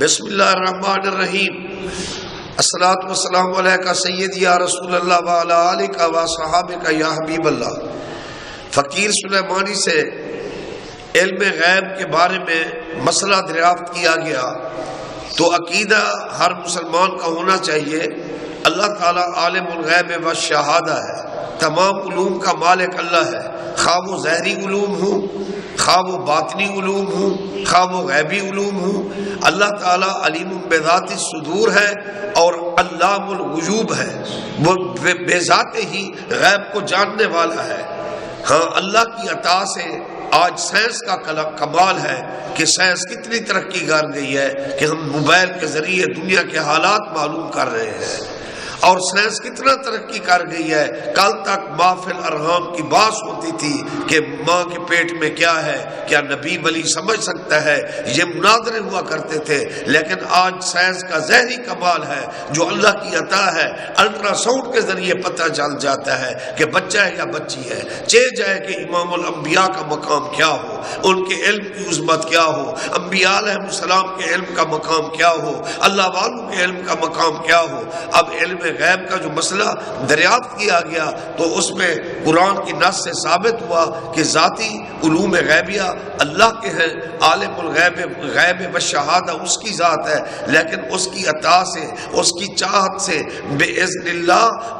بسم اللہ الرحمن الرحیم. الصلاۃ والسلام علیک سیدی یا رسول اللہ وعلی آلک و صحابک یا حبیب اللہ. فقیر سلیمانی سے علم غیب کے بارے میں مسئلہ دریافت کیا گیا تو عقیدہ ہر مسلمان کا ہونا چاہیے اللہ تعالیٰ عالم الغیب و شہادہ ہے، تمام علوم کا مالک اللہ ہے، خواہ وہ ظاہری علوم ہوں، خواہ وہ باطنی علوم ہوں، خواہ وہ غیبی علوم ہوں. اللہ تعالیٰ علیم بذات الصدور ہے اور علام الغیوب ہے، وہ بے ذات ہی غیب کو جاننے والا ہے. ہاں اللہ کی عطا سے آج سائنس کا کمال ہے کہ سائنس کتنی ترقی کر گئی ہے کہ ہم موبائل کے ذریعے دنیا کے حالات معلوم کر رہے ہیں، اور سائنس کتنا ترقی کر گئی ہے. کل تک مافی الارحام کی بات ہوتی تھی کہ ماں کے پیٹ میں کیا ہے، کیا نبی ولی سمجھ سکتا ہے، یہ مناظرے ہوا کرتے تھے. لیکن آج سائنس کا ظاہری کمال ہے جو اللہ کی عطا ہے، الٹرا ساؤنڈ کے ذریعے پتہ چل جاتا ہے کہ بچہ ہے یا بچی ہے. جائے کہ امام الانبیاء کا مقام کیا ہو، ان کے علم کی عظمت کیا ہو، انبیاء علیہ السلام کے علم کا مقام کیا ہو، اللہ والوں کے علم کا مقام کیا ہو. اب علم غیب کا جو مسئلہ دریافت کیا گیا تو اس میں قرآن کی نص سے ثابت ہوا کہ ذاتی علوم غیبیہ اللہ کے ہیں، عالم الغیب غیب و شہادہ اس کی ذات ہے. لیکن اس کی عطا سے، اس کی چاہت سے باذن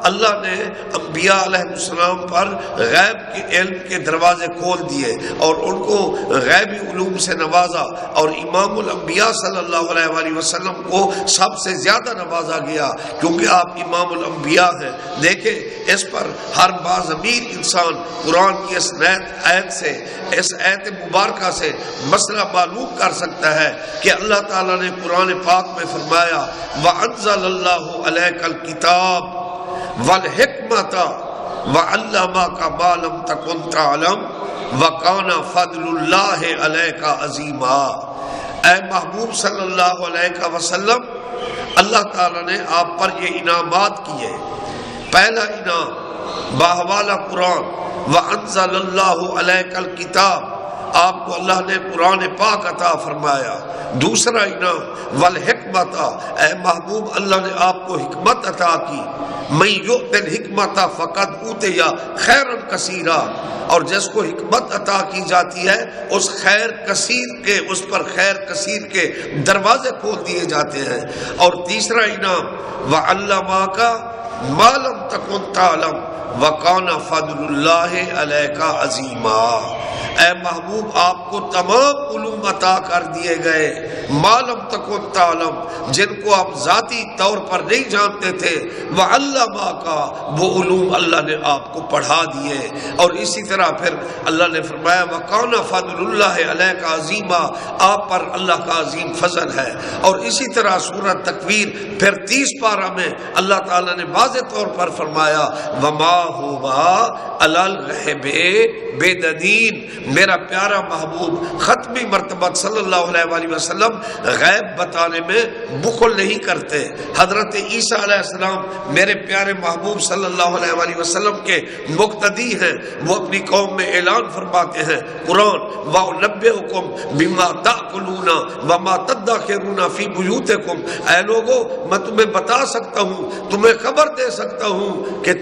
اللہ نے انبیاء علیہ السلام پر غیب کے علم کے دروازے کھول دیے اور ان کو غیبی علوم سے نوازا، اور امام الانبیاء صلی اللہ علیہ وآلہ وسلم کو سب سے زیادہ نوازا گیا کیونکہ آپ امام الانبیاء ہیں. دیکھیں اس پر ہر باضمیر انسان قرآن کی اس آیت سے، اس آیت مبارکہ سے مسئلہ معلوم کر سکتا ہے کہ اللہ تعالیٰ نے قرآن پاک میں فرمایا وَأَنزَلَ اللَّهُ عَلَيْكَ الْكِتَابَ وَالْحِكْمَةَ وَعَلَّمَكَ مَا لَمْ تَكُنْ تَعْلَمْ وَكَانَ فَضْلُ اللَّهِ عَلَيْكَ عَظِيمًا. اے محبوب صلی اللہ علیہ وسلم، اللہ تعالیٰ نے آپ پر یہ انعامات کیے. پہلا انعام باحوالہ قرآن وَأَنزَلَ اللَّهُ عَلَيْكَ الْكِتَابَ، آپ کو اللہ نے قرآن پاک عطا فرمایا. دوسرا انعام وَالْحِكْمَةَ، اے محبوب اللہ نے آپ کو حکمت عطا کی. مَن یُؤْتِ الْحِكْمَةَ فَقَدْ أُوتِیَ خَیْرًا کَثِیرًا، اور جس کو حکمت عطا کی جاتی ہے اس خیر کثیر کے، اس پر خیر کثیر کے دروازے کھول دیے جاتے ہیں. اور تیسرا انعام وَعَلَّمَكَ مَا لَمْ تَكُنْ تَعْلَمْ وَكَانَ فَضْلُ اللَّهِ عَلَيْكَ عَظِيمًا. اے محبوب آپ کو تمام علوم عطا کر دیے گئے، ما لم تکن تعلم، جن کو آپ ذاتی طور پر نہیں جانتے تھے. وَعَلَّمَكَ، وہ علوم اللہ نے آپ کو پڑھا دیے. اور اسی طرح پھر اللہ نے فرمایا وَكَانَ فَضْلُ اللَّهِ عَلَيْكَ عَظِيمًا، آپ پر اللہ کا عظیم فضل ہے. اور اسی طرح سورہ تکویر پھر 30 پارہ میں اللہ تعالیٰ نے واضح طور پر فرمایا وَمَا هُوَ عَلَى الْغَيْبِ بِضَنِينٍ. میرا پیارا محبوب ختمی مرتبہ صلی اللہ علیہ وآلہ وسلم غیب بتانے میں بخل نہیں کرتے. حضرت عیسیٰ علیہ السلام میرے پیارے محبوب صلی اللہ علیہ وآلہ وسلم کے مقتدی ہیں. وہ اپنی قوم میں اعلان فرماتے ہیں قرآن وَأُنَبِّئُكُم بِمَا تَأْكُلُونَ وَمَا تَدَّخِرُونَ فِي بُيُوتِكُمْ. اے لوگو میں تمہیں بتا سکتا ہوں، تمہیں خبر دے سکتا ہوں کہ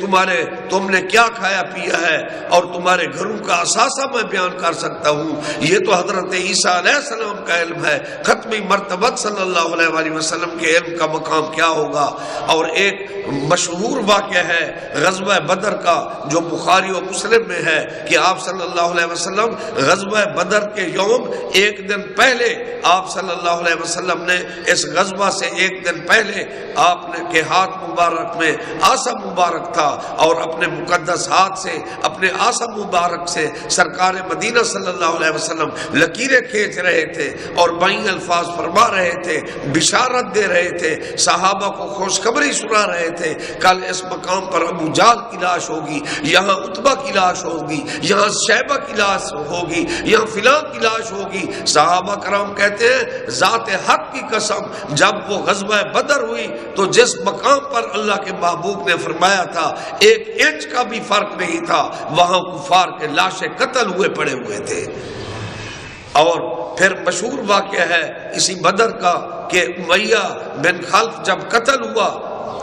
تم نے کیا کھایا پیا ہے، اور تمہارے گھروں کا اثاثہ میں بیان کر سکتا ہوں. یہ تو حضرت عیسیٰ علیہ السلام کا علم ہے. ختمی مرتبہ صلی اللہ علیہ وآلہ وسلم کے علم کا مقام کیا ہوگا. اور ایک مشہور واقعہ ہے غزوہ بدر کا جو بخاری و مسلم میں ہے کہ آپ صلی اللہ علیہ وسلم غزوہ بدر کے یوم ایک دن پہلے آپ صلی اللہ علیہ وسلم نے اس غزوہ سے ایک دن پہلے آپ نے کے ہاتھ مبارک میں آسا مبارک تھا، اور اپنے مقدس ہاتھ سے، اپنے آسا مبارک سے سرکار مدینہ صلی اللہ علیہ وسلم لکیریں کھینچ رہے تھے اور بائیں الفاظ فرما رہے تھے، بشارت دے رہے تھے، صحابہ کو خوشخبری سنا رہے تھے. کل اس مقام پر ابو جہل کی لاش ہوگی، یہاں عتبہ کی لاش ہوگی، یہاں شیبہ کی لاش ہوگی، یہاں فلاں کی لاش ہوگی. صحابہ کرام کہتے ہیں ذات حق کی قسم جب وہ غزوہ بدر ہوئی تو جس مقام پر اللہ کے محبوب نے فرمایا تھا 1 انچ کا بھی فرق نہیں تھا، وہاں کفار کے لاشیں قتل ہوئے پڑے ہوئے تھے. اور پھر مشہور واقعہ ہے اسی بدر کا کہ امیہ بن خلف جب قتل ہوا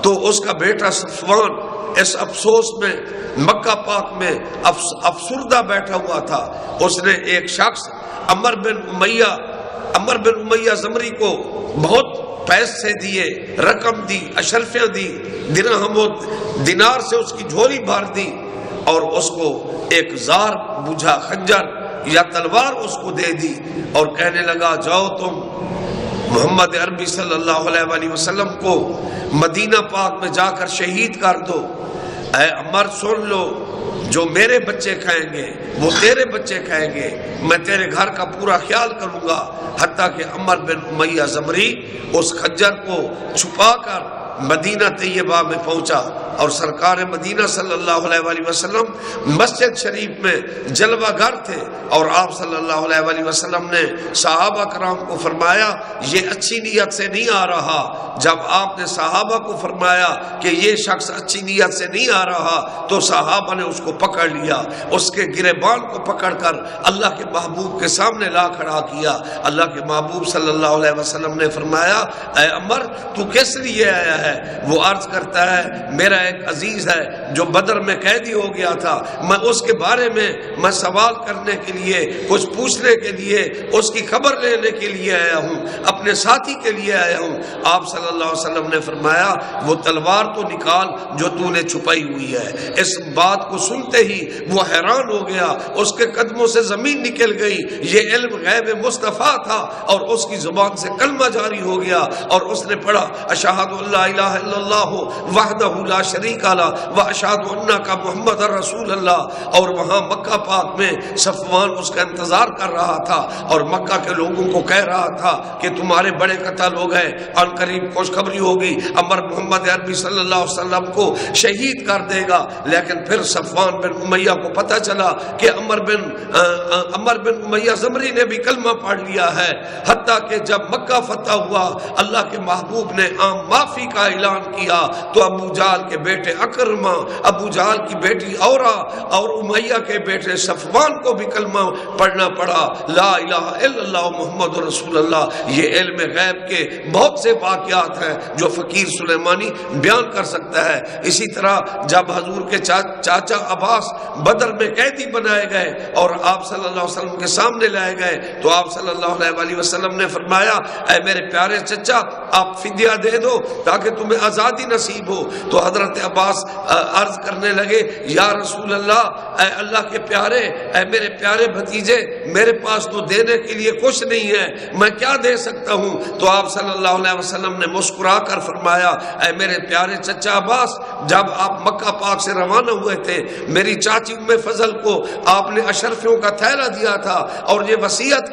تو اس کا بیٹا صفوان اس افسوس میں مکہ پاک میں افسردہ بیٹھا ہوا تھا. اس نے ایک شخص عمر بن امیہ زمری کو بہت پیسے دیے، رقم دی، اشرفیاں دی، درہم و دینار سے اس کی جھولی بھر دی، اور اس کو ایک زار بوجھا خنجر یا تلوار اس کو دے دی اور کہنے لگا جاؤ تم محمد عربی صلی اللہ علیہ وآلہ وسلم کو مدینہ پاک میں جا کر شہید کر دو. اے عمر سن لو، جو میرے بچے کھائیں گے وہ تیرے بچے کھائیں گے، میں تیرے گھر کا پورا خیال کروں گا. حتیٰ کہ عمر بن امیہ زمری اس خنجر کو چھپا کر مدینہ طیبہ میں پہنچا، اور سرکار مدینہ صلی اللہ علیہ وآلہ وسلم مسجد شریف میں جلوہ گر تھے، اور آپ صلی اللہ علیہ وآلہ وسلم نے صحابہ کرام کو فرمایا یہ اچھی نیت سے نہیں آ رہا. جب آپ نے صحابہ کو فرمایا کہ یہ شخص اچھی نیت سے نہیں آ رہا تو صحابہ نے اس کو پکڑ لیا، اس کے گریبان کو پکڑ کر اللہ کے محبوب کے سامنے لا کھڑا کیا. اللہ کے محبوب صلی اللہ علیہ وسلم نے فرمایا اے عمر تو کس لیے آیا ہے؟ وہ عرض کرتا ہے میرا ایک عزیز ہے جو بدر میں قیدی ہو گیا تھا، میں اس کے بارے میں سوال کرنے کے لیے، کچھ پوچھنے کے لیے، اس کی خبر لینے کے لیے آیا ہوں، اپنے ساتھی کے لیے آیا ہوں. آپ صلی اللہ علیہ وسلم نے فرمایا وہ تلوار تو نکال جو تو نے چھپائی ہوئی ہے. اس بات کو سنتے ہی وہ حیران ہو گیا، اس کے قدموں سے زمین نکل گئی. یہ علم غیب مصطفیٰ تھا اور اس کی زبان سے کلمہ جاری ہو گیا، اور اس نے پڑھا اشہد ان لا الہ الا اللہ وحدہ لا شریک لہ واشہد انک محمد رسول اللہ. اور وہاں مکہ پاک میں صفوان اس کا انتظار کر رہا تھا اور مکہ کے لوگوں کو کہہ رہا تھا کہ تمہارے بڑے قتل ہو گئے، ان قریب خوشخبری ہوگی، عمر محمد عربی صلی اللہ علیہ وسلم کو شہید کر دے گا. لیکن پھر صفوان بن امیہ کو پتہ چلا کہ عمر بن امیہ زمری نے بھی کلمہ پڑھ لیا ہے. حتیٰ کہ جب مکہ فتح ہوا اللہ کے محبوب نے عام مافی کا اعلان کیا تو ابو جہل کے بیٹے اکرمہ، ابو جہل کی بیٹی اورا اور امیہ کے بیٹے صفوان کو بھی کلمہ پڑھنا پڑا لا الہ الا اللہ محمد رسول اللہ. یہ علم غیب کے بہت سے واقعات ہیں جو فقیر سلیمانی بیان کر سکتا ہے. اسی طرح جب حضور کے چاچا عباس بدر میں قیدی بنائے گئے اور آپ صلی اللہ علیہ وسلم کے سامنے لائے گئے تو آپ صلی اللہ علیہ وآلہ وسلم نے فرمایا اے میرے پیارے چچا آپ فدیہ دے دو تاکہ تمہیں آزادی نصیب ہو. تو حضرت عباس عرض کرنے لگے یا رسول اللہ، اے اللہ کے پیارے، اے میرے پیارے بھتیجے، میرے پاس تو دینے کے لیے کچھ نہیں ہے، میں کیا دے سکتا ہوں؟ تو آپ صلی اللہ علیہ وسلم نے مسکرا کر فرمایا اے میرے پیارے چچا عباس، جب آپ مکہ پاک سے روانہ ہوئے تھے میری چاچی ام فضل کو آپ نے اشرفیوں کا تھیلا دیا تھا اور یہ وصیت